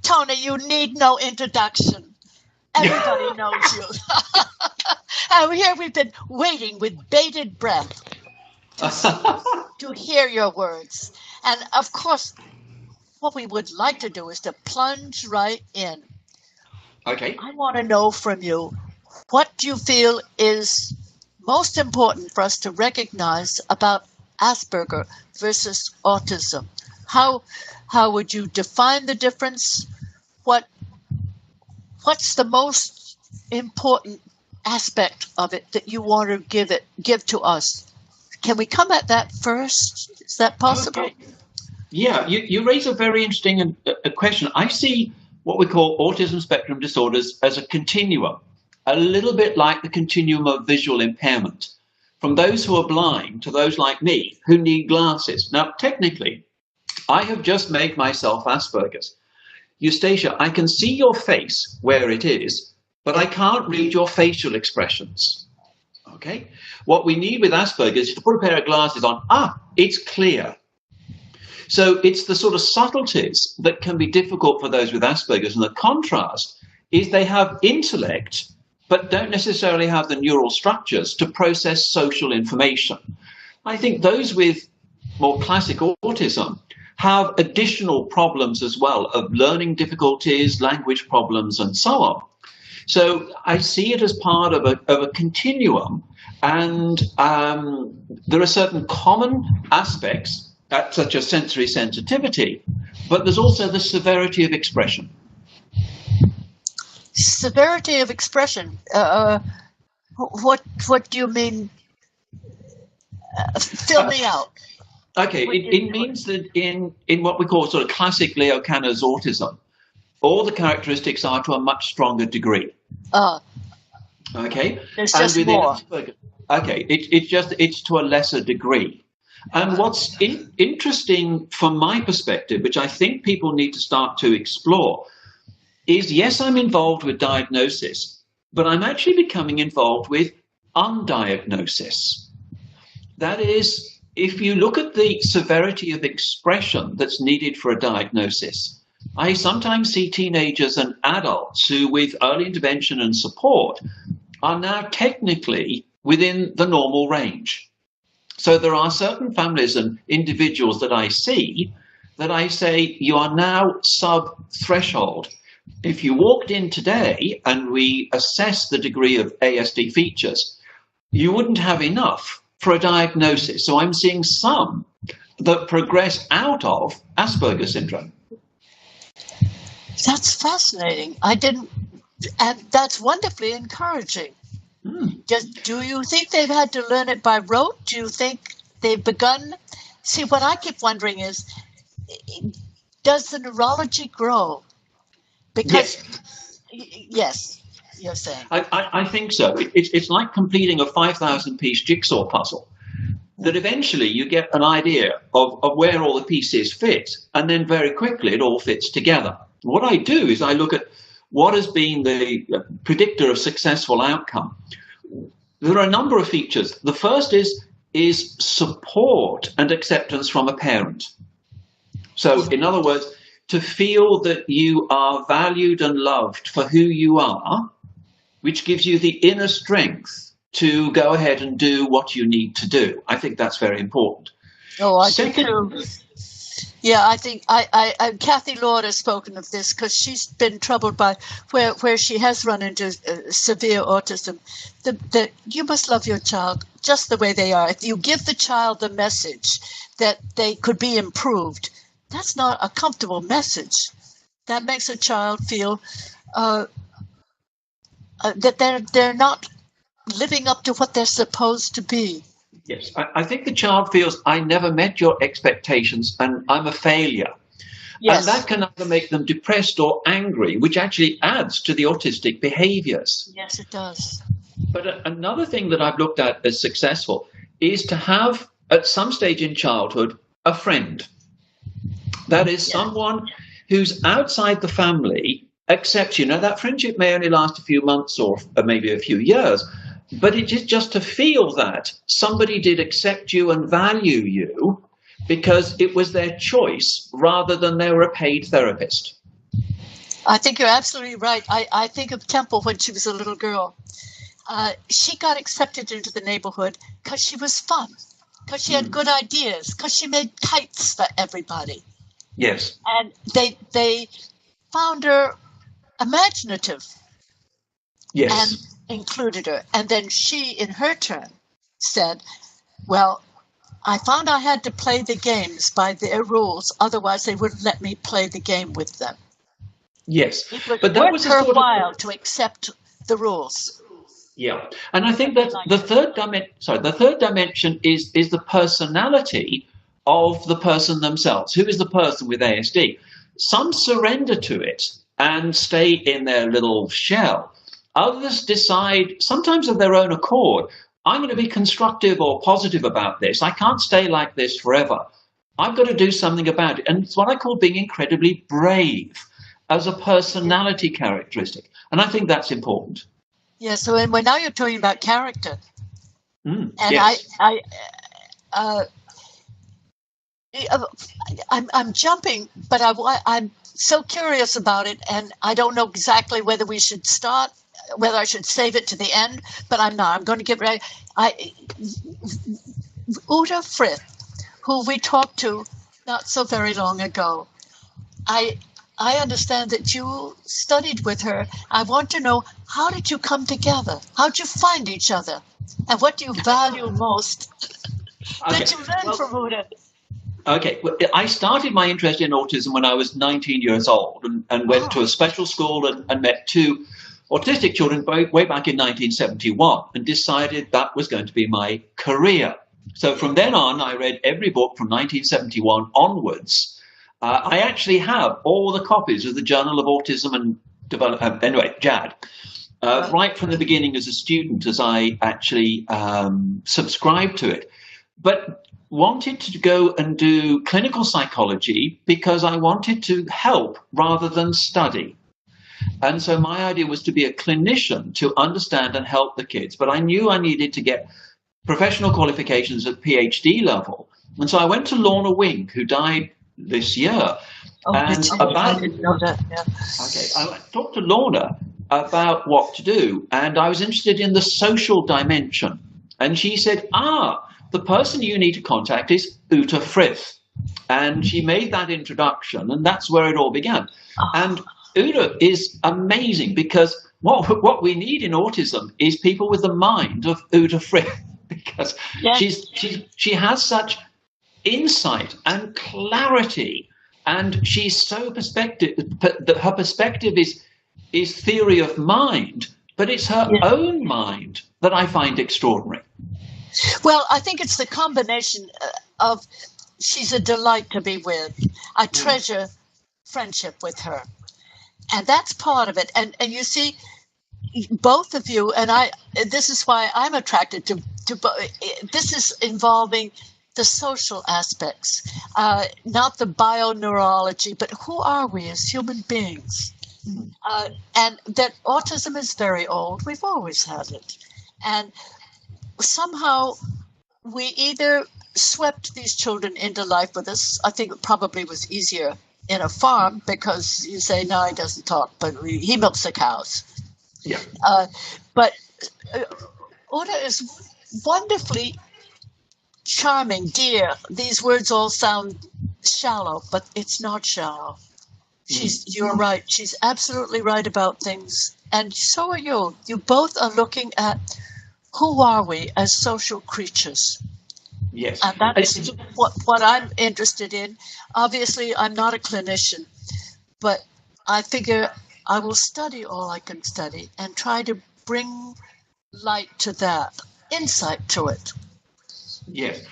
Tony, you need no introduction. Everybody knows you. And here we've been waiting with bated breath to hear your words. And of course, what we would like to do is to plunge right in. Okay. I want to know from you, what do you feel is most important for us to recognize about Asperger versus autism? How would you define the difference? What's the most important aspect of it that you want to give to us? Can we come at that first? Is that possible? Okay. Yeah, you raise a very interesting question. I see what we call autism spectrum disorders as a continuum, a little bit like the continuum of visual impairment, from those who are blind to those like me who need glasses. Now, technically, I have just made myself Asperger's. Eustacia, I can see your face where it is, but I can't read your facial expressions. Okay? What we need with Asperger's is to put a pair of glasses on. It's clear. So it's the sort of subtleties that can be difficult for those with Asperger's. And the contrast is they have intellect, but don't necessarily have the neural structures to process social information. I think those with more classic autism have additional problems as well of learning difficulties, language problems, and so on. So I see it as part of a continuum, and there are certain common aspects, such as sensory sensitivity, but there's also the severity of expression. Severity of expression. What do you mean? Fill me out. Okay, it means that in what we call sort of classic Leo Kanner's autism, all the characteristics are to a much stronger degree. Okay, there's just more. Okay, it's to a lesser degree. And what's interesting from my perspective, which I think people need to start to explore, is yes, I'm involved with diagnosis, but I'm actually becoming involved with undiagnosis. That is, if you look at the severity of expression that's needed for a diagnosis, I sometimes see teenagers and adults who, with early intervention and support, are now technically within the normal range. So there are certain families and individuals that I see that I say, you are now sub-threshold. If you walked in today and we assess the degree of ASD features, you wouldn't have enough for a diagnosis. So I'm seeing some that progress out of Aspergers syndrome. That's fascinating. And that's wonderfully encouraging. Do you think they've had to learn it by rote? Do you think they've begun? See, what I keep wondering is, does the neurology grow? Because, yes you're saying. I think so. It's like completing a 5,000-piece jigsaw puzzle, that eventually you get an idea of where all the pieces fit, and then very quickly it all fits together. What I do is I look at what has been the predictor of successful outcome. There are a number of features. The first is support and acceptance from a parent. So, in other words, to feel that you are valued and loved for who you are, which gives you the inner strength to go ahead and do what you need to do. I think that's very important. Oh, I think too. Yeah, I think Kathy Lord has spoken of this because she's been troubled by where she has run into severe autism. You must love your child just the way they are. If you give the child the message that they could be improved, that's not a comfortable message. That makes a child feel that they're not living up to what they're supposed to be. Yes, I think the child feels, I never met your expectations and I'm a failure. Yes. And that can either make them depressed or angry, which actually adds to the autistic behaviors. Yes, it does. But another thing that I've looked at as successful is to have, at some stage in childhood, a friend. That is someone who's outside the family, accepts you. Now, that friendship may only last a few months or maybe a few years, but it is just to feel that somebody did accept you and value you because it was their choice rather than they were a paid therapist. I think you're absolutely right. I think of Temple when she was a little girl. She got accepted into the neighborhood because she was fun, because she had good ideas, because she made kites for everybody. Yes. And they found her imaginative. Yes. And included her. And then she, in her turn, said, well, I found I had to play the games by their rules, otherwise they wouldn't let me play the game with them. Yes. But that was her while to accept the rules. Yeah. And I think that the third dimension is the personality of the person themselves. Who is the person with ASD? Some surrender to it and stay in their little shell. Others decide, sometimes of their own accord, I'm going to be constructive or positive about this. I can't stay like this forever. I've got to do something about it. And it's what I call being incredibly brave as a personality characteristic. And I think that's important. Yeah, so now you're talking about character. And yes. I'm jumping, but I'm so curious about it, and I don't know exactly whether we should start, whether I should save it to the end, but I'm not. I'm going to get ready. Uta Frith, who we talked to not so very long ago, I understand that you studied with her. I want to know, how did you come together? How did you find each other? And what do you value most that you learned from Uta? Okay, well, I started my interest in autism when I was 19 years old and went to a special school and met two autistic children way back in 1971 and decided that was going to be my career. So from then on, I read every book from 1971 onwards. I actually have all the copies of the Journal of Autism and Development, anyway, JAD, right from the beginning as a student, as I actually subscribed to it. But wanted to go and do clinical psychology because I wanted to help rather than study. And so my idea was to be a clinician to understand and help the kids. But I knew I needed to get professional qualifications at PhD level. And so I went to Lorna Wink, who died this year. I didn't know that. Yeah. Okay, I talked to Lorna about what to do. And I was interested in the social dimension. And she said, the person you need to contact is Uta Frith. And she made that introduction, and that's where it all began. And Uta is amazing because what we need in autism is people with the mind of Uta Frith, because she has such insight and clarity, and she's so perspective that her perspective is theory of mind, but it's her own mind that I find extraordinary. Well, I think it's the combination of she's a delight to be with. I treasure friendship with her. And that's part of it. And you see, both of you, and this is why I'm attracted to this is involving the social aspects, not the bioneurology, but who are we as human beings? And that autism is very old. We've always had it. And somehow we either swept these children into life with us. I think it probably was easier in a farm because you say, no, he doesn't talk, but he milks the cows. Yeah. But Uta is wonderfully charming, dear. These words all sound shallow, but it's not shallow. You're right. She's absolutely right about things. And so are you. You both are looking at who are we as social creatures? Yes. And that's what I'm interested in. Obviously, I'm not a clinician, but I figure I will study all I can study and try to bring light to that, insight to it. Yes.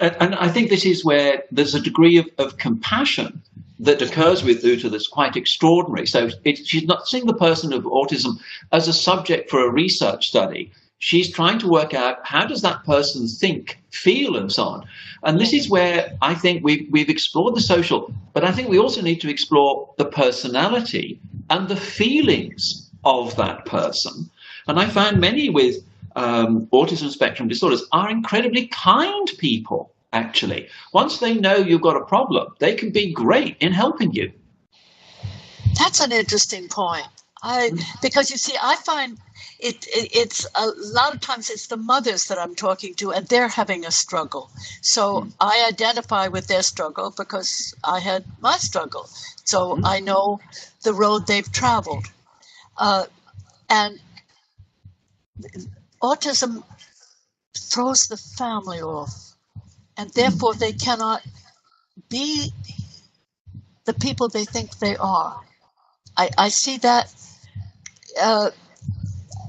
And I think this is where there's a degree of compassion that occurs with Uta that's quite extraordinary. So she's not seeing the person of autism as a subject for a research study. She's trying to work out how does that person think, feel, and so on. And this is where I think we've explored the social, but I think we also need to explore the personality and the feelings of that person. And I found many with autism spectrum disorders are incredibly kind people, actually. Once they know you've got a problem, they can be great in helping you. That's an interesting point. Because you see, I find it's a lot of times it's the mothers that I'm talking to, and they're having a struggle. So I identify with their struggle because I had my struggle. So I know the road they've traveled. And autism throws the family off, and therefore they cannot be the people they think they are. I see that.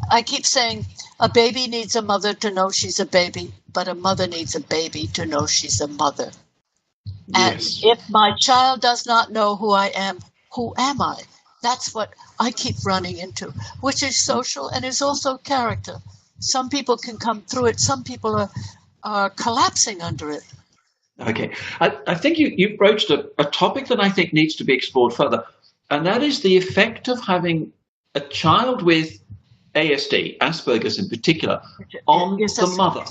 I keep saying a baby needs a mother to know she's a baby, but a mother needs a baby to know she's a mother. Yes. And if my child does not know who I am, who am I? That's what I keep running into, which is social and is also character. Some people can come through it. Some people are collapsing under it. Okay. I think you broached a topic that I think needs to be explored further, and that is the effect of having a child with ASD, Asperger's in particular, on the mother.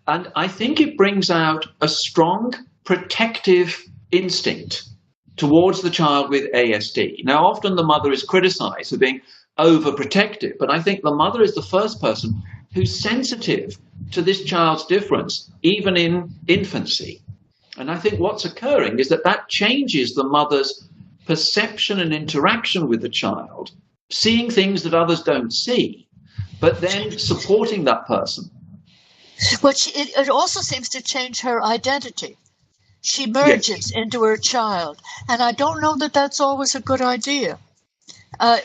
And I think it brings out a strong protective instinct towards the child with ASD. Now, often the mother is criticized for being overprotective, but I think the mother is the first person who's sensitive to this child's difference, even in infancy. And I think what's occurring is that changes the mother's perception and interaction with the child, seeing things that others don't see, but then supporting that person. But it also seems to change her identity. She merges into her child, and I don't know that that's always a good idea. I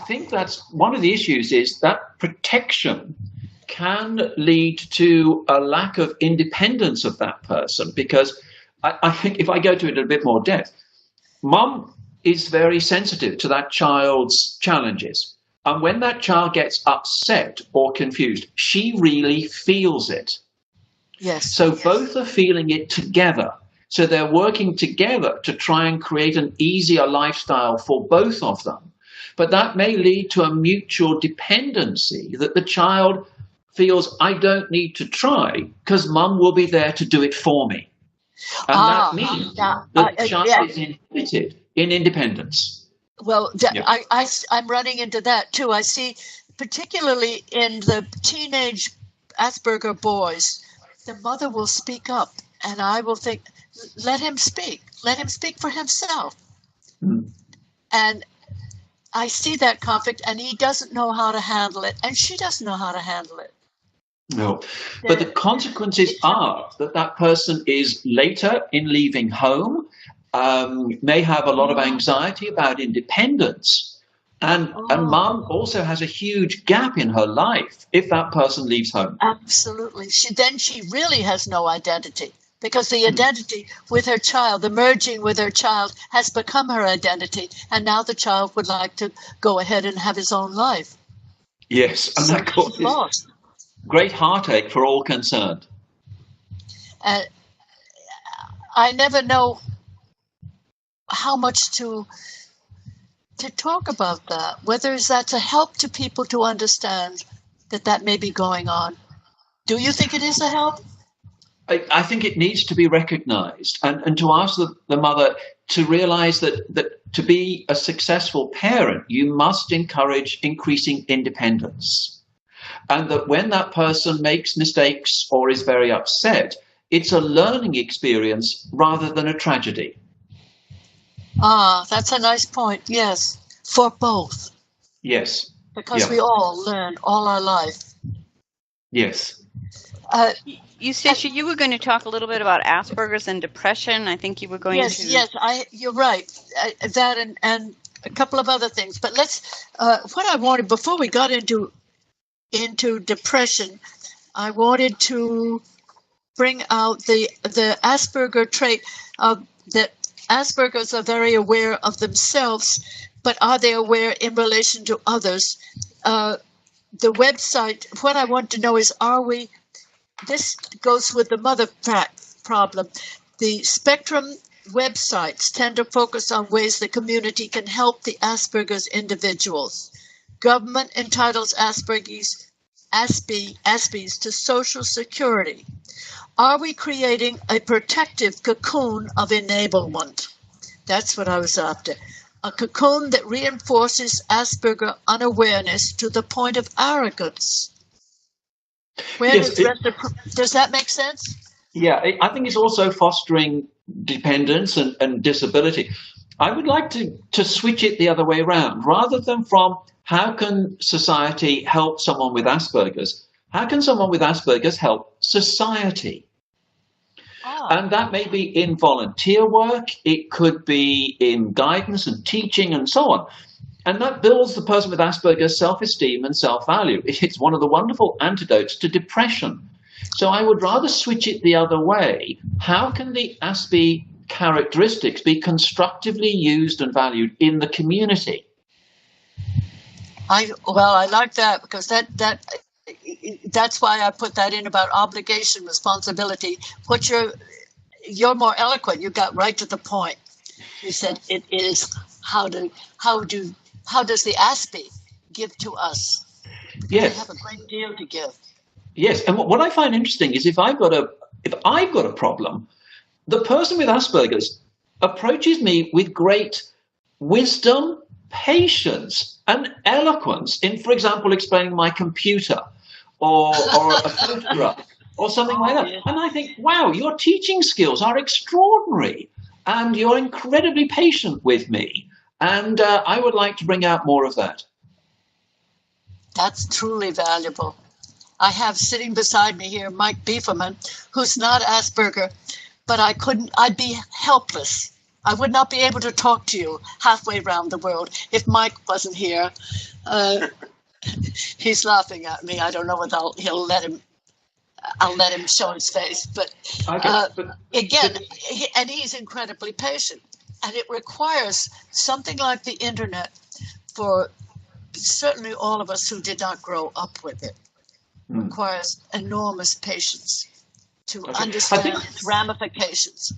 think that's one of the issues, is that protection can lead to a lack of independence of that person, because I think if I go to it in a bit more depth, mum is very sensitive to that child's challenges. And when that child gets upset or confused, she really feels it. Yes. So both are feeling it together. So they're working together to try and create an easier lifestyle for both of them. But that may lead to a mutual dependency, that the child feels, I don't need to try because mum will be there to do it for me. And that means the child is inhibited in independence. Well, I'm running into that too. I see, particularly in the teenage Asperger boys, the mother will speak up, and I will think, let him speak for himself. And I see that conflict, and he doesn't know how to handle it, and she doesn't know how to handle it. No, but the consequences are that person is later in leaving home, may have a lot of anxiety about independence, and mum also has a huge gap in her life if that person leaves home. Absolutely. She really has no identity, because the identity with her child, the merging with her child, has become her identity, and now the child would like to go ahead and have his own life. Yes, and that causes great heartache for all concerned. I never know how much to talk about that, whether that's a help to people to understand that may be going on. Do you think it is a help? I think it needs to be recognized, and to ask the mother to realize that to be a successful parent, you must encourage increasing independence. And that when that person makes mistakes or is very upset, it's a learning experience rather than a tragedy. That's a nice point. Yes, for both. Yes. Because we all learn all our life. Yes. Eustacia, you were going to talk a little bit about Asperger's and depression. I think you were going to. Yes, you're right. That and a couple of other things. But let's. What I wanted before we got into depression, I wanted to bring out the Asperger trait that Aspergers are very aware of themselves, but are they aware in relation to others? The website, what I want to know is, this goes with the mother problem. The Spectrum websites tend to focus on ways the community can help the Asperger's individuals. Government entitles Aspergers to Social Security. Are we creating a protective cocoon of enablement? That's what I was after. A cocoon that reinforces Asperger unawareness to the point of arrogance. Does that make sense? Yeah, I think it's also fostering dependence and disability. I would like to switch it the other way around. Rather than from how can society help someone with Asperger's, how can someone with Asperger's help society? Oh. And that may be in volunteer work, it could be in guidance and teaching and so on. And that builds the person with Asperger's self-esteem and self-value. It's one of the wonderful antidotes to depression. So I would rather switch it the other way. How can the Aspie characteristics be constructively used and valued in the community? I like that, because that's why I put that in about obligation, responsibility. What you're more eloquent. You got right to the point. You said it is how does the Aspie give to us? Yes, they have a great deal to give. Yes, and what I find interesting is if I've got a problem, the person with Asperger's approaches me with great wisdom, patience, and eloquence in, for example, explaining my computer or a photograph or something like that. And I think, wow, your teaching skills are extraordinary, and you're incredibly patient with me. And I would like to bring out more of that. That's truly valuable. I have sitting beside me here Mike Beeferman, who's not Asperger, but I'd be helpless. I would not be able to talk to you halfway around the world if Mike wasn't here. He's laughing at me. I don't know whether I'll let him show his face. But and he's incredibly patient. And it requires something like the internet for certainly all of us who did not grow up with it. Requires enormous patience to understand its ramifications.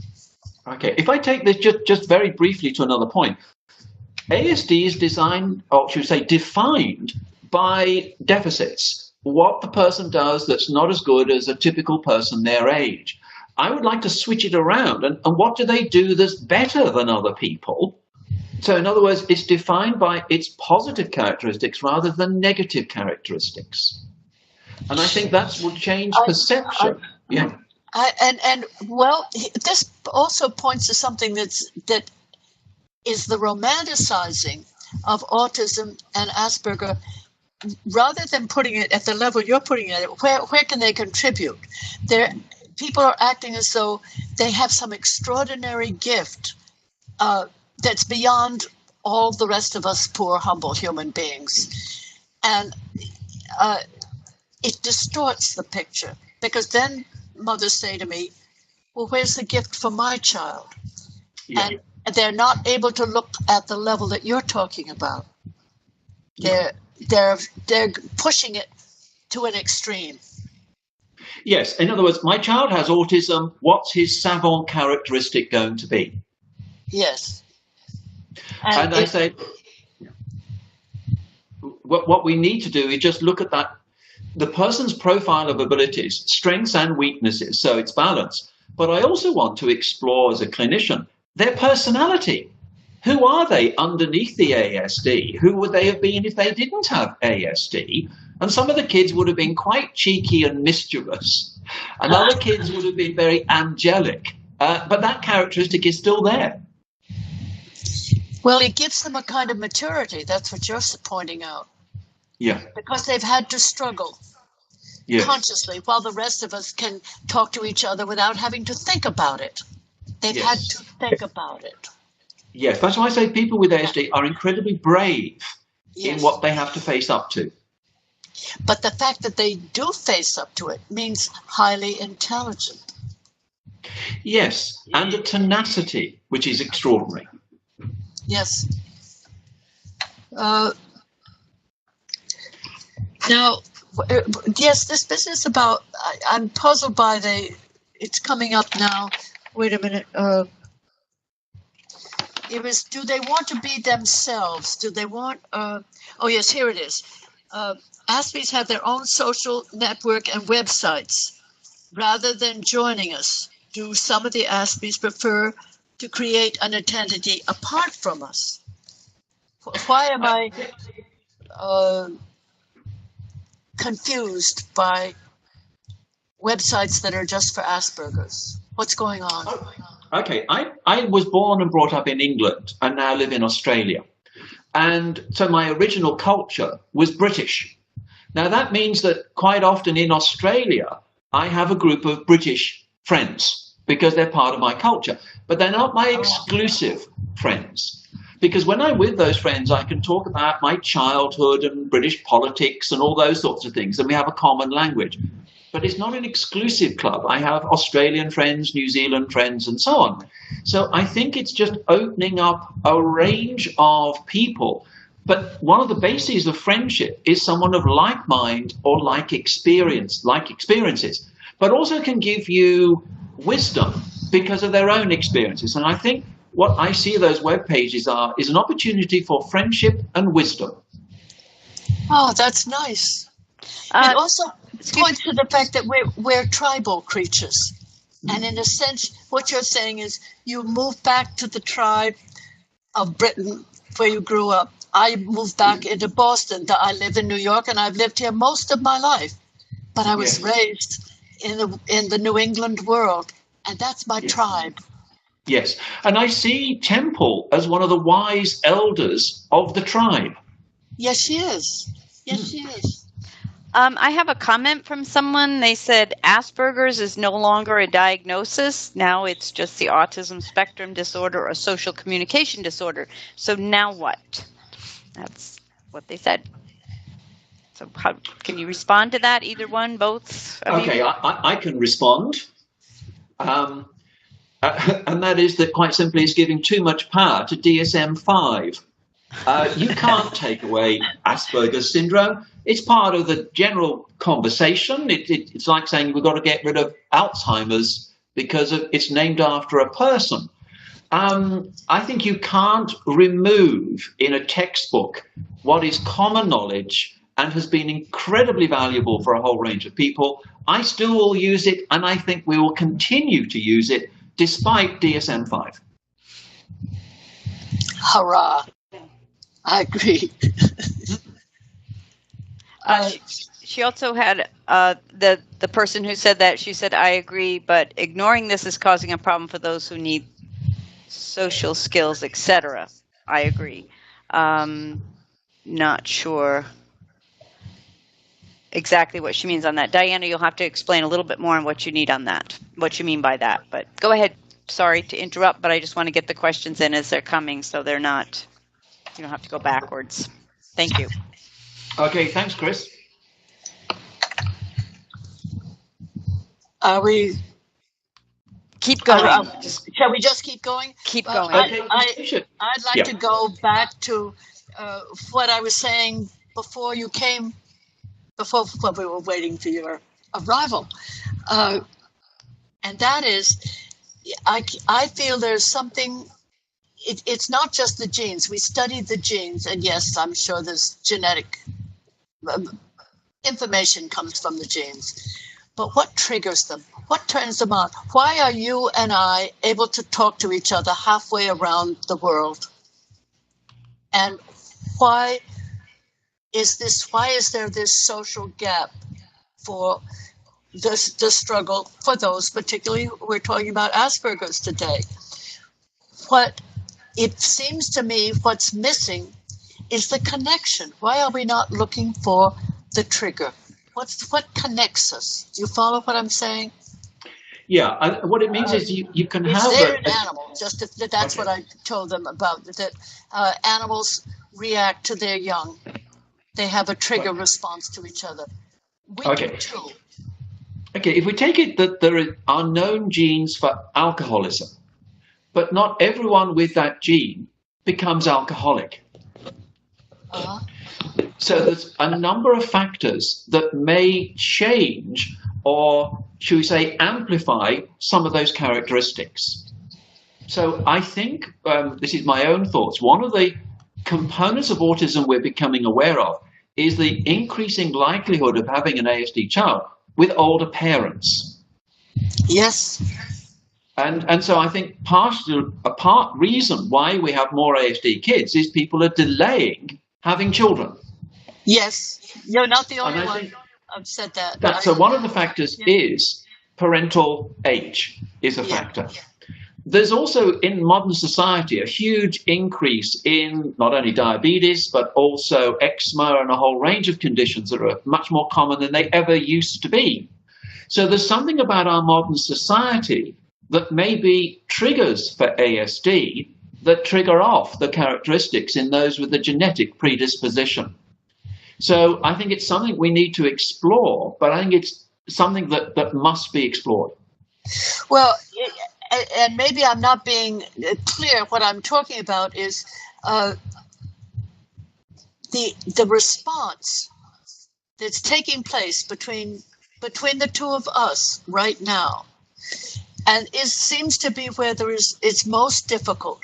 Okay, if I take this just very briefly to another point, ASD is designed, or should we say defined by deficits. What the person does that's not as good as a typical person their age. I would like to switch it around. And what do they do that's better than other people? So in other words, it's defined by its positive characteristics rather than negative characteristics. And I think that will change perception. This also points to something that is the romanticizing of autism and Asperger. Rather than putting it at the level you're putting it, where can they contribute? People are acting as though they have some extraordinary gift that's beyond all the rest of us poor, humble human beings. And it distorts the picture, because then mothers say to me, well, where's the gift for my child? Yeah. And they're not able to look at the level that you're talking about. They're pushing it to an extreme. Yes, in other words, my child has autism. What's his savant characteristic going to be? Yes. And I say, what we need to do is just look at that, the person's profile of abilities, strengths and weaknesses, so it's balanced. But I also want to explore as a clinician their personality. Who are they underneath the ASD? Who would they have been if they didn't have ASD? And some of the kids would have been quite cheeky and mischievous. And other kids would have been very angelic. But that characteristic is still there. Well, it gives them a kind of maturity. That's what you're pointing out. Yeah. Because they've had to struggle consciously, while the rest of us can talk to each other without having to think about it. They've had to think about it. Yes, that's why I say people with ASD are incredibly brave in what they have to face up to. But the fact that they do face up to it means highly intelligent. Yes, and a tenacity, which is extraordinary. Yes. Now, yes, this business about, I'm puzzled by it's coming up now. Wait a minute. It was, do they want to be themselves? Do they want, oh yes, here it is. Aspies have their own social network and websites. Rather than joining us, do some of the Aspies prefer to create an identity apart from us? Why am I confused by websites that are just for Asperger's? What's going on? Okay, I was born and brought up in England and now live in Australia. And so my original culture was British. Now that means that quite often in Australia, I have a group of British friends because they're part of my culture, but they're not my exclusive friends. Because when I'm with those friends, I can talk about my childhood and British politics and all those sorts of things, and we have a common language. But it's not an exclusive club. I have Australian friends, New Zealand friends, and so on. So I think it's just opening up a range of people. But one of the bases of friendship is someone of like mind or like experiences, but also can give you wisdom because of their own experiences. And I think what I see those web pages is an opportunity for friendship and wisdom. Oh, that's nice. It also points to the fact that we're tribal creatures. And in a sense, what you're saying is you move back to the tribe of Britain where you grew up. I moved back into Boston. I live in New York, and I've lived here most of my life. But I was raised in the New England world, and that's my tribe. Yes, and I see Temple as one of the wise elders of the tribe. Yes, she is. Yes, she is. I have a comment from someone. They said Asperger's is no longer a diagnosis. Now it's just the autism spectrum disorder or social communication disorder. So now what? That's what they said. So how can you respond to that? Either one, both? Okay, I can respond. And that is that quite simply is giving too much power to DSM-5. You can't take away Asperger's syndrome. It's part of the general conversation. It's like saying we've got to get rid of Alzheimer's because it's named after a person. I think you can't remove in a textbook what is common knowledge and has been incredibly valuable for a whole range of people. I still will use it, and I think we will continue to use it despite DSM-5. Hurrah. I agree. She also had the person who said that. She said, I agree, but ignoring this is causing a problem for those who need social skills, etc. I agree. Not sure exactly what she means on that. Diana, you'll have to explain a little bit more on what you need on that, what you mean by that. But go ahead. Sorry to interrupt, but I just want to get the questions in as they're coming so they're not, you don't have to go backwards. Thank you. Okay, thanks, Chris. Are we... Keep going. Shall we just keep going? Keep going. I'd like to go back to what I was saying before you came, before we were waiting for your arrival. And that is, I feel there's something, it's not just the genes. We studied the genes, and yes, I'm sure there's genetic information comes from the genes. But what triggers them? What turns them on? Why are you and I able to talk to each other halfway around the world? And why is there this social gap for the struggle for those, particularly we're talking about Asperger's today? What it seems to me what's missing is the connection. Why are we not looking for the trigger? What connects us? Do you follow what I'm saying? Yeah, what it means is you can have... They're an animal, that's what I told them about, that animals react to their young. They have a trigger response to each other. We do too. Okay, if we take it that there are known genes for alcoholism, but not everyone with that gene becomes alcoholic. So there's a number of factors that may change or, should we say, amplify some of those characteristics. So I think, this is my own thoughts, one of the components of autism we're becoming aware of is the increasing likelihood of having an ASD child with older parents. Yes. And so I think a part reason why we have more ASD kids is people are delaying having children. Yes, you're not the only And I one. think I've said that. so one of the factors is parental age is a factor. There's also in modern society a huge increase in not only diabetes, but also eczema and a whole range of conditions that are much more common than they ever used to be. So there's something about our modern society that maybe triggers for ASD that trigger off the characteristics in those with the genetic predisposition. So I think it's something we need to explore, but I think it's something that must be explored. Well, and maybe I'm not being clear. What I'm talking about is the response that's taking place between the two of us right now, and it seems to be where it's most difficult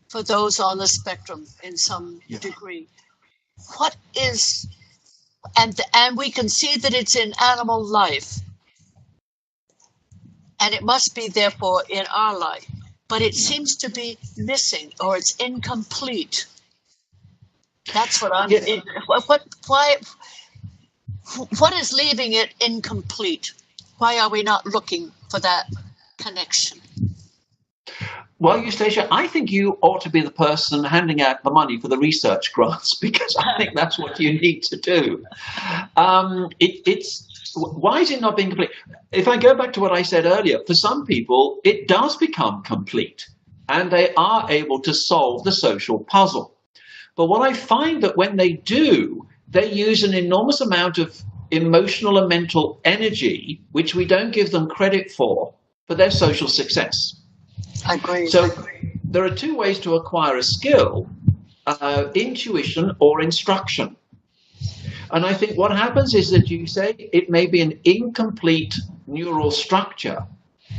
for those on the spectrum in some degree. What is, and we can see that it's in animal life. And it must be, therefore, in our life. But it seems to be missing, or it's incomplete. That's what I'm. What is leaving it incomplete? Why are we not looking for that connection? Well, Eustacia, I think you ought to be the person handing out the money for the research grants, because I think that's what you need to do. Why is it not being complete? If I go back to what I said earlier, for some people, it does become complete and they are able to solve the social puzzle. But what I find that when they do, they use an enormous amount of emotional and mental energy, which we don't give them credit for their social success. I agree. So there are two ways to acquire a skill, intuition or instruction. And I think what happens is that you say it may be an incomplete neural structure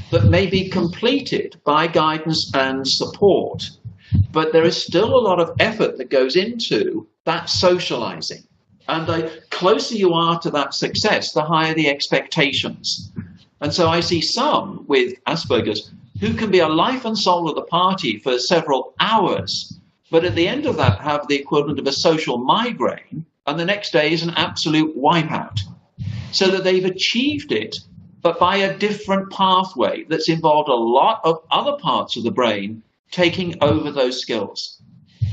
that may be completed by guidance and support, but there is still a lot of effort that goes into that socializing. And the closer you are to that success, the higher the expectations. And so I see some with Asperger's who can be a life and soul of the party for several hours, but at the end of that have the equivalent of a social migraine, and the next day is an absolute wipeout. So that they've achieved it, but by a different pathway that's involved a lot of other parts of the brain taking over those skills.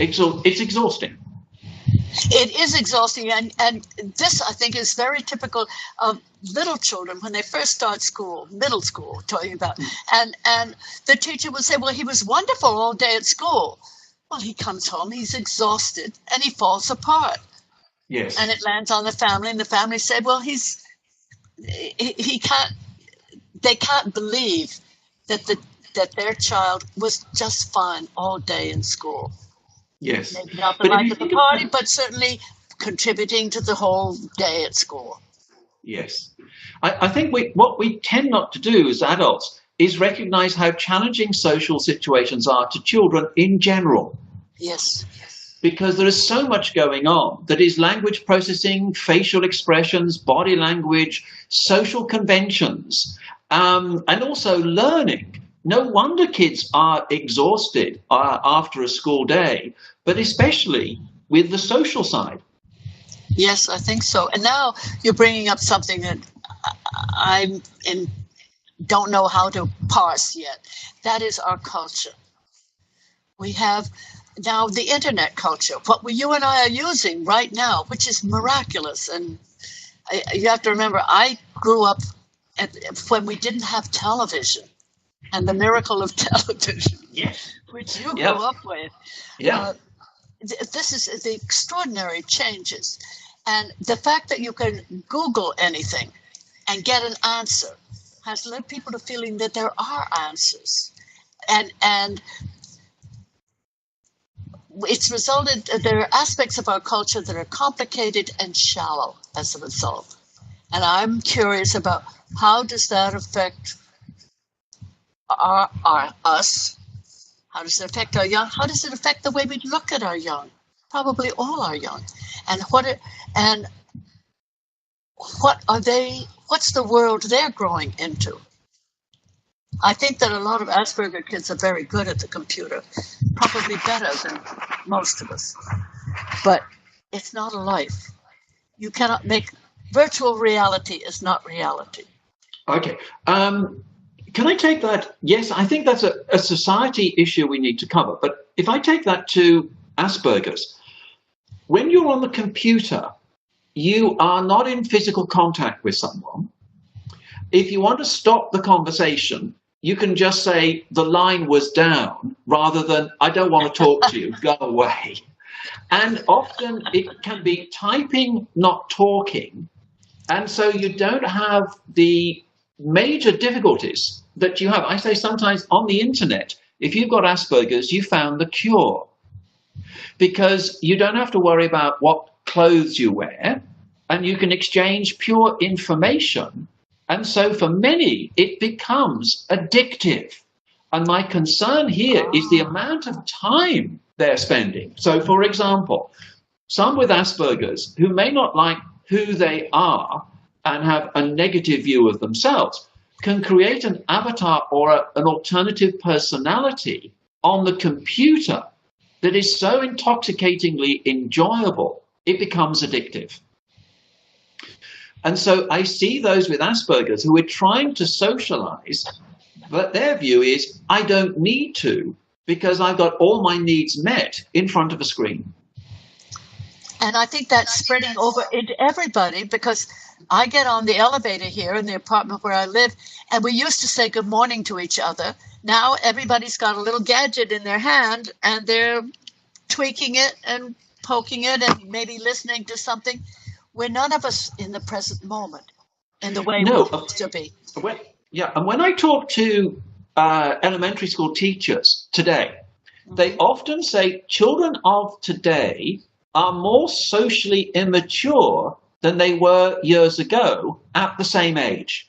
It's exhausting. It is exhausting, and this, I think, is very typical of little children when they first start school, middle school, talking about. And the teacher would say, well, he was wonderful all day at school. Well, he comes home, he's exhausted, and he falls apart. Yes. And it lands on the family, and the family said, well, he can't, they can't believe that their child was just fine all day in school. Yes. Maybe not the life of the party, but certainly contributing to the whole day at school. Yes. I think what we tend not to do as adults is recognize how challenging social situations are to children in general. Yes. Because there is so much going on that is language processing, facial expressions, body language, social conventions, and also learning. No wonder kids are exhausted after a school day, but especially with the social side. Yes, I think so. And now you're bringing up something that I don't know how to parse yet. That is our culture. We have now the internet culture, what you and I are using right now, which is miraculous. And you have to remember, I grew up when we didn't have television. And the miracle of television, yes, which you grew up with. Yeah. This is the extraordinary changes. And the fact that you can Google anything and get an answer has led people to feeling that there are answers. And it's resulted, there are aspects of our culture that are complicated and shallow as a result. And I'm curious about how does that affect us? How does it affect our young? How does it affect the way we look at our young? Probably all our young. And what are they? What's the world they're growing into? I think that a lot of Asperger kids are very good at the computer, probably better than most of us. But it's not a life. You cannot make virtual reality is not reality. Okay. Can I take that? Yes, I think that's a society issue we need to cover. But if I take that to Asperger's, when you're on the computer, you are not in physical contact with someone. If you want to stop the conversation, you can just say the line was down rather than I don't want to talk to you, go away. And often it can be typing, not talking. And so you don't have the major difficulties that you have. I say sometimes on the internet, if you've got Asperger's, you found the cure. Because you don't have to worry about what clothes you wear, and you can exchange pure information. And so for many, it becomes addictive. And my concern here is the amount of time they're spending. So, for example, some with Asperger's who may not like who they are and have a negative view of themselves can create an avatar or an alternative personality on the computer that is so intoxicatingly enjoyable, it becomes addictive. And so I see those with Asperger's who are trying to socialize, but their view is, I don't need to because I've got all my needs met in front of a screen. And I think that's spreading over into everybody, because I get on the elevator here in the apartment where I live, and we used to say good morning to each other. Now everybody's got a little gadget in their hand, and they're tweaking it and poking it and maybe listening to something. We're none of us in the present moment in the way we used to be. And when I talk to elementary school teachers today, they often say children of today are more socially immature than they were years ago at the same age.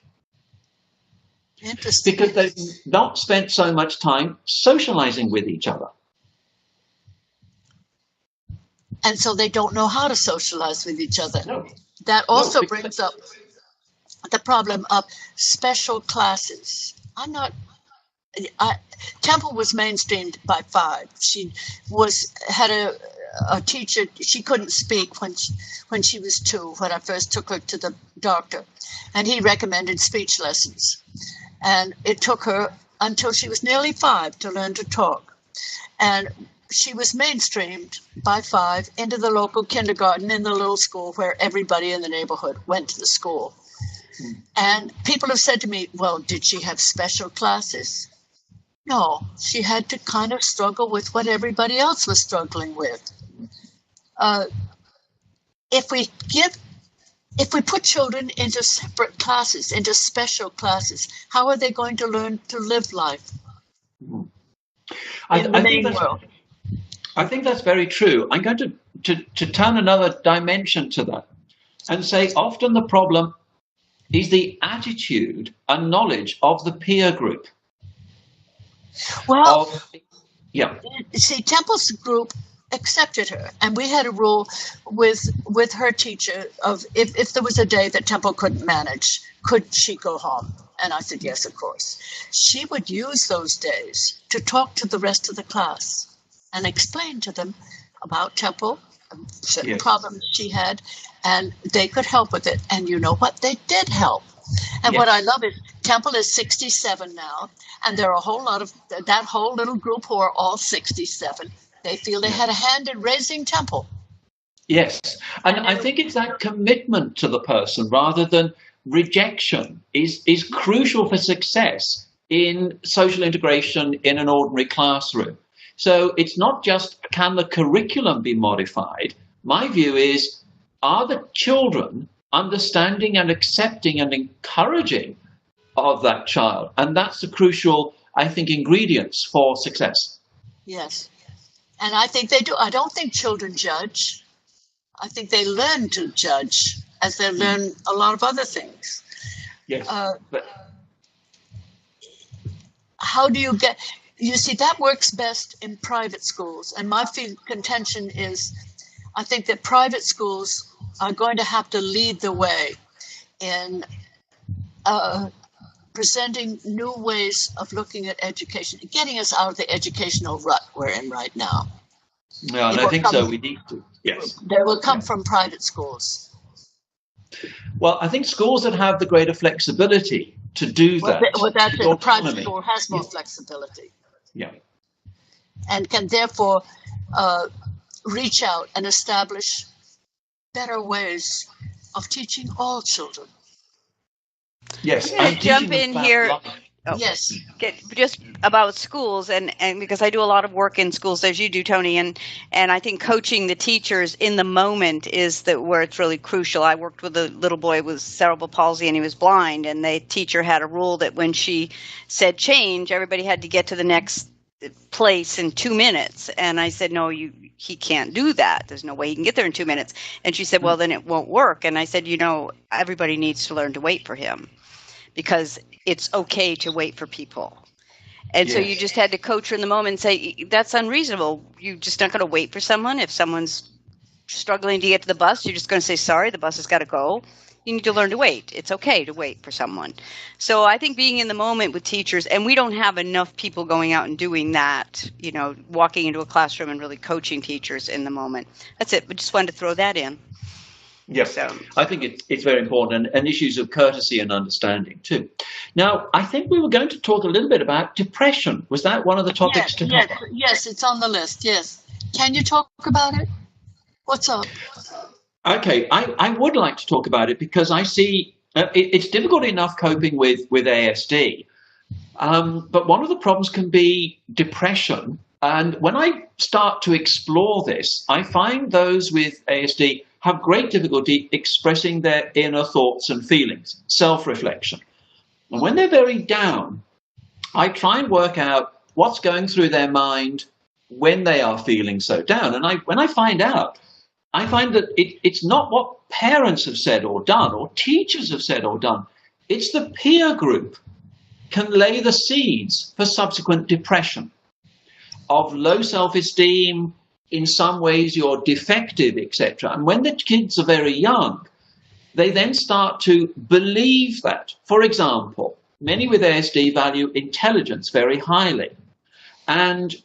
Interesting. Because they've not spent so much time socializing with each other. And so they don't know how to socialize with each other. No. That also brings up the problem of special classes. Temple was mainstreamed by 5. She had a teacher. She couldn't speak when she was 2, when I first took her to the doctor, and he recommended speech lessons. And it took her until she was nearly 5 to learn to talk. And she was mainstreamed by 5 into the local kindergarten in the little school where everybody in the neighborhood went to the school. And people have said to me, well, did she have special classes? No, she had to kind of struggle with what everybody else was struggling with. If we put children into separate classes, into special classes, how are they going to learn to live life in the main world? I think that's very true. I'm going to turn another dimension to that and say often the problem is the attitude and knowledge of the peer group. Well, see, Temple's group accepted her, and we had a rule with her teacher of if there was a day that Temple couldn't manage, could she go home? And I said, yes, of course. She would use those days to talk to the rest of the class and explain to them about Temple, certain problems she had, and they could help with it. And you know what? They did help. And what I love is Temple is 67 now, and there are a whole lot of that whole little group who are all 67. They feel they had a hand in raising Temple. Yes. And I think it's that commitment to the person rather than rejection is crucial for success in social integration in an ordinary classroom. So it's not just can the curriculum be modified. My view is, are the children understanding and accepting and encouraging of that child? And that's the crucial, I think, ingredients for success. Yes. And I think they do. I don't think children judge. I think they learn to judge as they learn a lot of other things. Yes. How do you get... You see, that works best in private schools. And my contention is, I think that private schools are going to have to lead the way in presenting new ways of looking at education, getting us out of the educational rut we're in right now. Yeah, and I think so. We need to. Yes. They will come from private schools. Well, I think schools that have the greater flexibility to do that. Well, that's it. The private school has more flexibility. Yeah. And can therefore reach out and establish better ways of teaching all children. Yes. I'm going to jump in here. Oh, yes. Just about schools, and because I do a lot of work in schools, as you do, Tony, and I think coaching the teachers in the moment is where it's really crucial. I worked with a little boy with cerebral palsy, and he was blind, and the teacher had a rule that when she said change, everybody had to get to the next place in 2 minutes. And I said, no, he can't do that. There's no way he can get there in 2 minutes. And she said, well, then it won't work. And I said, everybody needs to learn to wait for him, because it's okay to wait for people. And so you just had to coach her in the moment and say, that's unreasonable. You're just not going to wait for someone. If someone's struggling to get to the bus, you're just going to say, sorry, the bus has got to go. You need to learn to wait. It's okay to wait for someone. So I think being in the moment with teachers, and we don't have enough people going out and doing that, walking into a classroom and really coaching teachers in the moment. That's it. We just wanted to throw that in. Yes, I think it's very important, and issues of courtesy and understanding too. Now, I think we were going to talk a little bit about depression. Was that one of the topics to cover? Yes, it's on the list, yes. Can you talk about it? What's up? Okay, I would like to talk about it because I see it's difficult enough coping with ASD, but one of the problems can be depression. And when I start to explore this, I find those with ASD have great difficulty expressing their inner thoughts and feelings, self-reflection. And when they're very down, I try and work out what's going through their mind when they are feeling so down. And when I find out, I find that it's not what parents have said or done or teachers have said or done. It's the peer group can lay the seeds for subsequent depression, of low self-esteem. In some ways you're defective, etc. And when the kids are very young, they then start to believe that. For example, many with ASD value intelligence very highly. And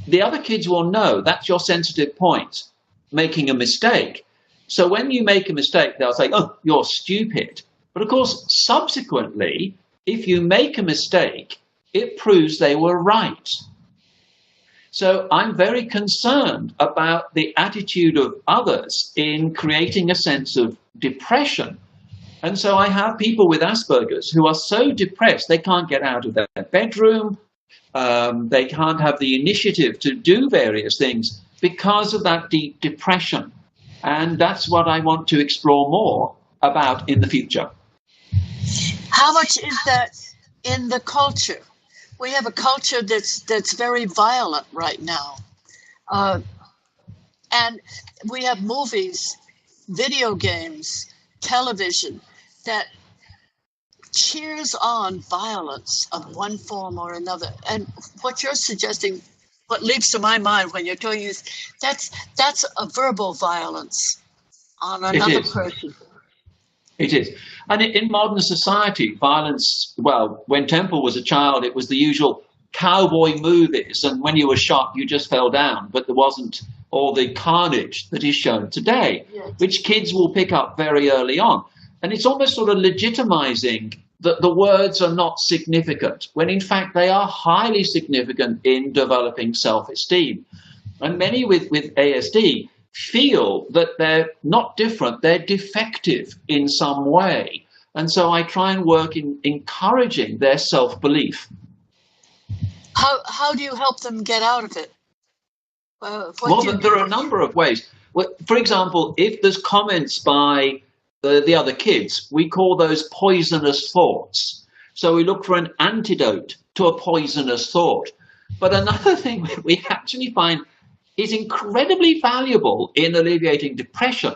the other kids will know that's your sensitive point, making a mistake. So when you make a mistake, they'll say, oh, you're stupid. But of course, subsequently, if you make a mistake, it proves they were right. So I'm very concerned about the attitude of others in creating a sense of depression. And so I have people with Asperger's who are so depressed they can't get out of their bedroom, they can't have the initiative to do various things because of that deep depression. And that's what I want to explore more about in the future. How much is that in the culture? We have a culture that's very violent right now. And we have movies, video games, television that cheers on violence of one form or another. And what you're suggesting, what leaps to my mind when you're doing this, that's a verbal violence on another person. It is. And in modern society, violence, well, when Temple was a child, it was the usual cowboy movies. And when you were shot, you just fell down. But there wasn't all the carnage that is shown today, which kids will pick up very early on. And it's almost sort of legitimizing that the words are not significant, when in fact they are highly significant in developing self-esteem. And many with ASD feel that they're not different, they're defective in some way. And so I try and work in encouraging their self-belief. How do you help them get out of it? Well, there are a number of ways. Well, for example, if there's comments by the other kids, we call those poisonous thoughts. So we look for an antidote to a poisonous thought. But another thing we actually find is incredibly valuable in alleviating depression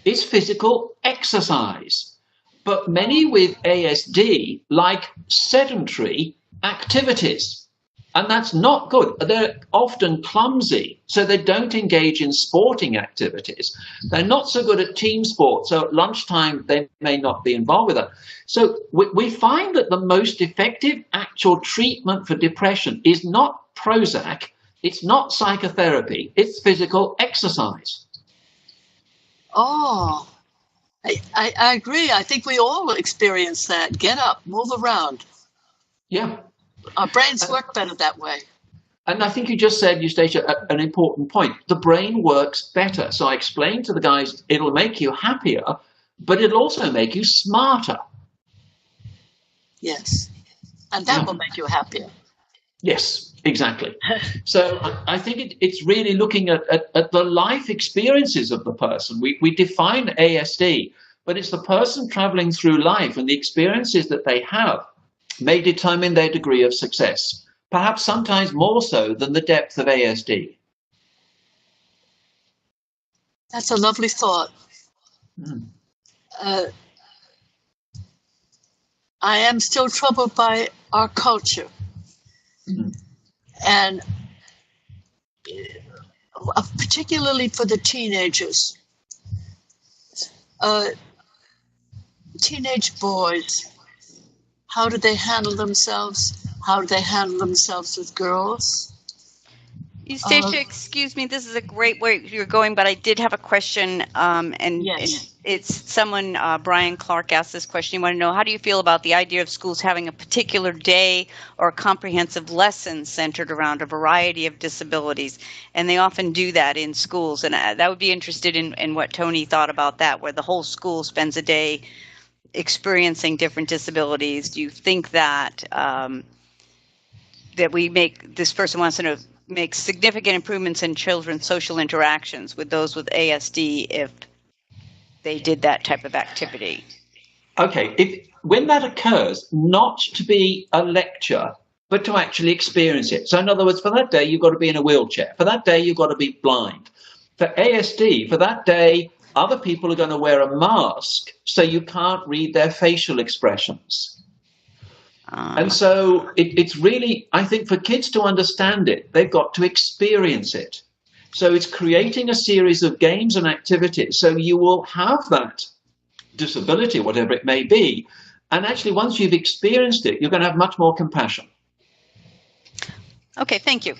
is physical exercise. But many with ASD like sedentary activities. And that's not good. They're often clumsy, so they don't engage in sporting activities. They're not so good at team sport, so at lunchtime they may not be involved with that. So we find that the most effective actual treatment for depression is not Prozac, it's not psychotherapy, it's physical exercise. Oh, I agree. I think we all experience that. Get up, move around. Yeah. Our brains work better that way. And I think you just said, Eustacia, an important point. The brain works better. So I explained to the guys, it'll make you happier, but it'll also make you smarter. Yes. And that will make you happier. Yes, exactly. So I think it's really looking at the life experiences of the person. We define ASD, but it's the person traveling through life, and the experiences that they have may determine their degree of success, perhaps sometimes more so than the depth of ASD. That's a lovely thought. I am still troubled by our culture. And particularly for the teenagers, teenage boys. How do they handle themselves? How do they handle themselves with girls? Eustacia, excuse me, this is a great way you're going, but I did have a question, and it's someone, Brian Clark asked this question. He wanted to know, how do you feel about the idea of schools having a particular day or a comprehensive lesson centered around a variety of disabilities? And they often do that in schools, and that would be interested in what Tony thought about that, where the whole school spends a day experiencing different disabilities. Do you think that that we make, this person wants to know, make significant improvements in children's social interactions with those with ASD if they did that type of activity? Okay, when that occurs, not to be a lecture, but to actually experience it. So in other words, for that day, you've got to be in a wheelchair. For that day, you've got to be blind. For ASD, for that day, other people are going to wear a mask, so you can't read their facial expressions. And so it's really, I think for kids to understand it, they've got to experience it. So it's creating a series of games and activities. So you will have that disability, whatever it may be. And actually, once you've experienced it, you're going to have much more compassion. Okay, thank you.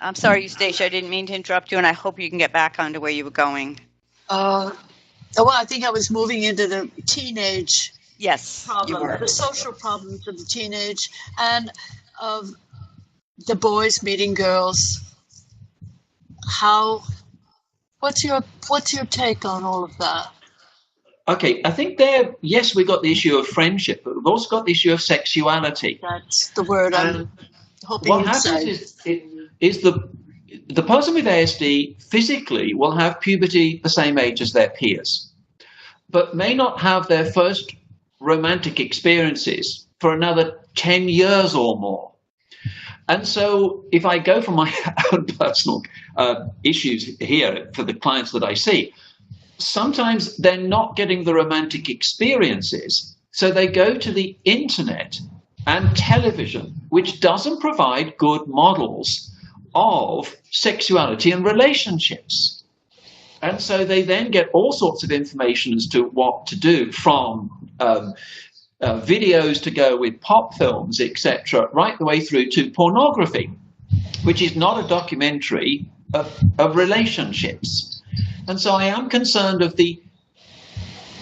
I'm sorry, Eustacia, I didn't mean to interrupt you, and I hope you can get back onto where you were going. Well, I think I was moving into the teenage problem, the social problems of the teenage, and of the boys meeting girls. What's your take on all of that? Okay, I think yes, we've got the issue of friendship, but we've also got the issue of sexuality. That's the word I'm hoping what you'd happens say. is the person with ASD physically will have puberty the same age as their peers, but may not have their first romantic experiences for another 10 years or more. And so if I go from my own personal issues here for the clients that I see, sometimes they're not getting the romantic experiences, so they go to the internet and television, which doesn't provide good models of sexuality and relationships. And so they then get all sorts of information as to what to do, from videos to go with pop films, etc., right the way through to pornography, which is not a documentary of relationships. And so I am concerned of the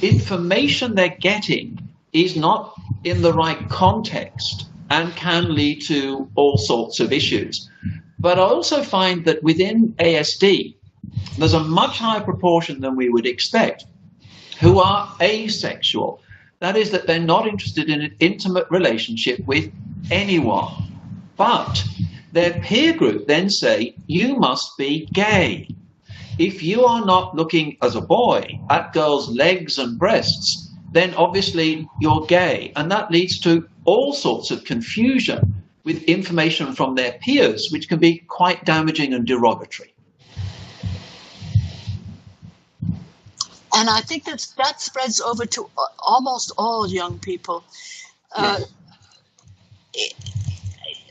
information they're getting is not in the right context and can lead to all sorts of issues. But I also find that within ASD, there's a much higher proportion than we would expect who are asexual. That is, that they're not interested in an intimate relationship with anyone. But their peer group then say, you must be gay. If you are not looking as a boy at girls' legs and breasts, then obviously you're gay. And that leads to all sorts of confusion with information from their peers, which can be quite damaging and derogatory. And I think that spreads over to almost all young people.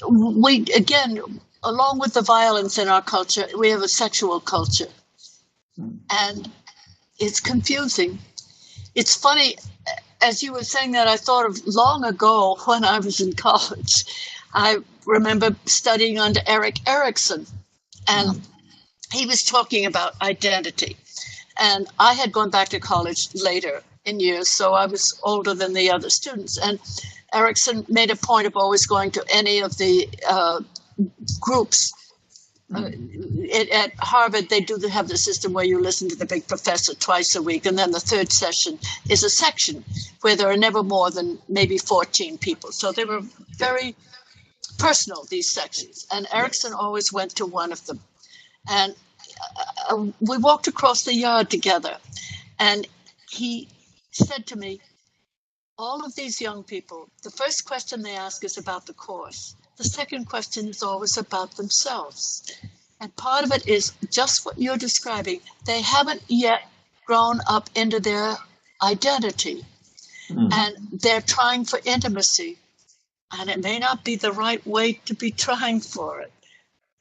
we, again, along with the violence in our culture, we have a sexual culture. And it's confusing. It's funny, as you were saying that, I thought of long ago when I was in college. I remember studying under Erik Erikson, and he was talking about identity. And I had gone back to college later in years, so I was older than the other students. And Erikson made a point of always going to any of the groups. At Harvard, they do have the system where you listen to the big professor twice a week, and then the third session is a section where there are never more than maybe 14 people. So they were very personal, these sections. And Erikson always went to one of them. And we walked across the yard together, and he said to me, all of these young people, the first question they ask is about the course. The second question is always about themselves. And part of it is just what you're describing. They haven't yet grown up into their identity. And they're trying for intimacy. And it may not be the right way to be trying for it.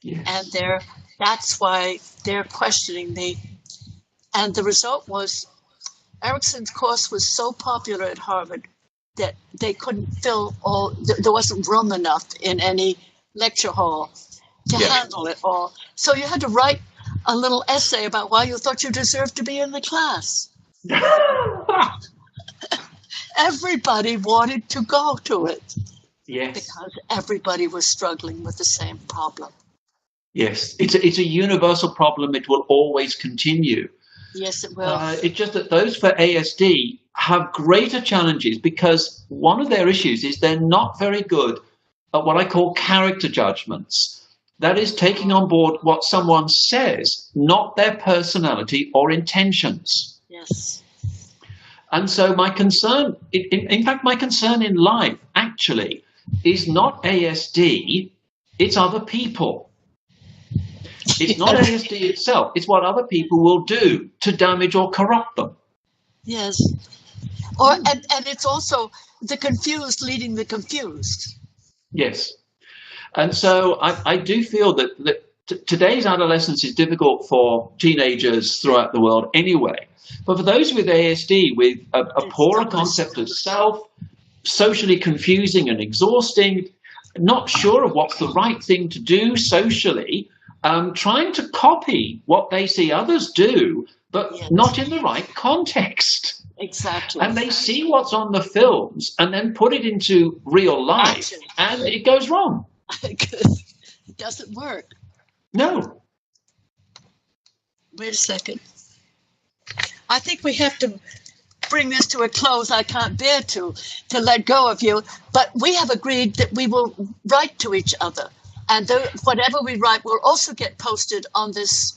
Yes. And that's why they're questioning me. And the result was Erikson's course was so popular at Harvard that they couldn't fill there wasn't room enough in any lecture hall to handle it all. So you had to write a little essay about why you thought you deserved to be in the class. Everybody wanted to go to it. Yes. Because everybody was struggling with the same problem. Yes, it's a universal problem. It will always continue. Yes, it will. It's just that those for ASD have greater challenges because one of their issues is they're not very good at what I call character judgments. That is taking on board what someone says, not their personality or intentions. Yes. And so my concern, in fact, my concern in life actually is not ASD, it's other people. It's not ASD itself, it's what other people will do to damage or corrupt them. Yes. And it's also the confused leading the confused. Yes. And so I do feel that today's adolescence is difficult for teenagers throughout the world anyway. But for those with ASD, with a poorer concept of self, socially confusing and exhausting, not sure of what's the right thing to do socially, trying to copy what they see others do, but not in the right context. Exactly. And they see what's on the films and then put it into real life, and it goes wrong. It doesn't work. No. Wait a second. I think we have to bring this to a close. I can't bear to let go of you, but we have agreed that we will write to each other. And whatever we write will also get posted on this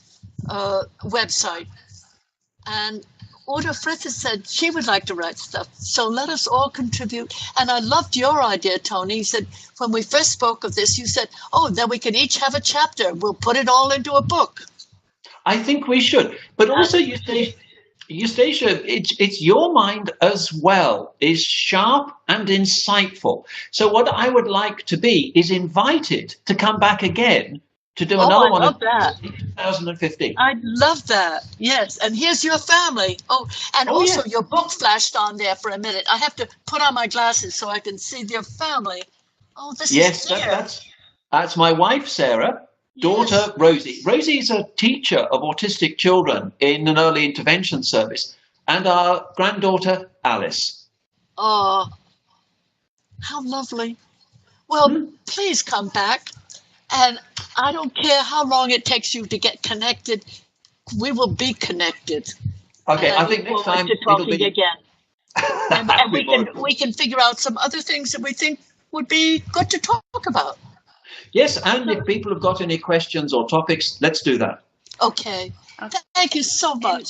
website. And Uta Frith has said she would like to write stuff. So let us all contribute. And I loved your idea, Tony. You said, when we first spoke of this, you said, oh, then we can each have a chapter. We'll put it all into a book. I think we should. But also, Eustacia, it's your mind as well is sharp and insightful. So what I would like to be is invited to come back again to do another one in 2015. I love that. Yes. And here's your family. Your book flashed on there for a minute. I have to put on my glasses so I can see your family. Oh, this is that's my wife, Sarah. Daughter, Rosie. Rosie is a teacher of autistic children in an early intervention service. And our granddaughter, Alice. Oh, how lovely. Well, please come back. And I don't care how long it takes you to get connected. We will be connected. Okay, I think next time it'll be again. and we can figure out some other things that we think would be good to talk about. Yes, and if people have got any questions or topics, let's do that. Okay. Thank you so much.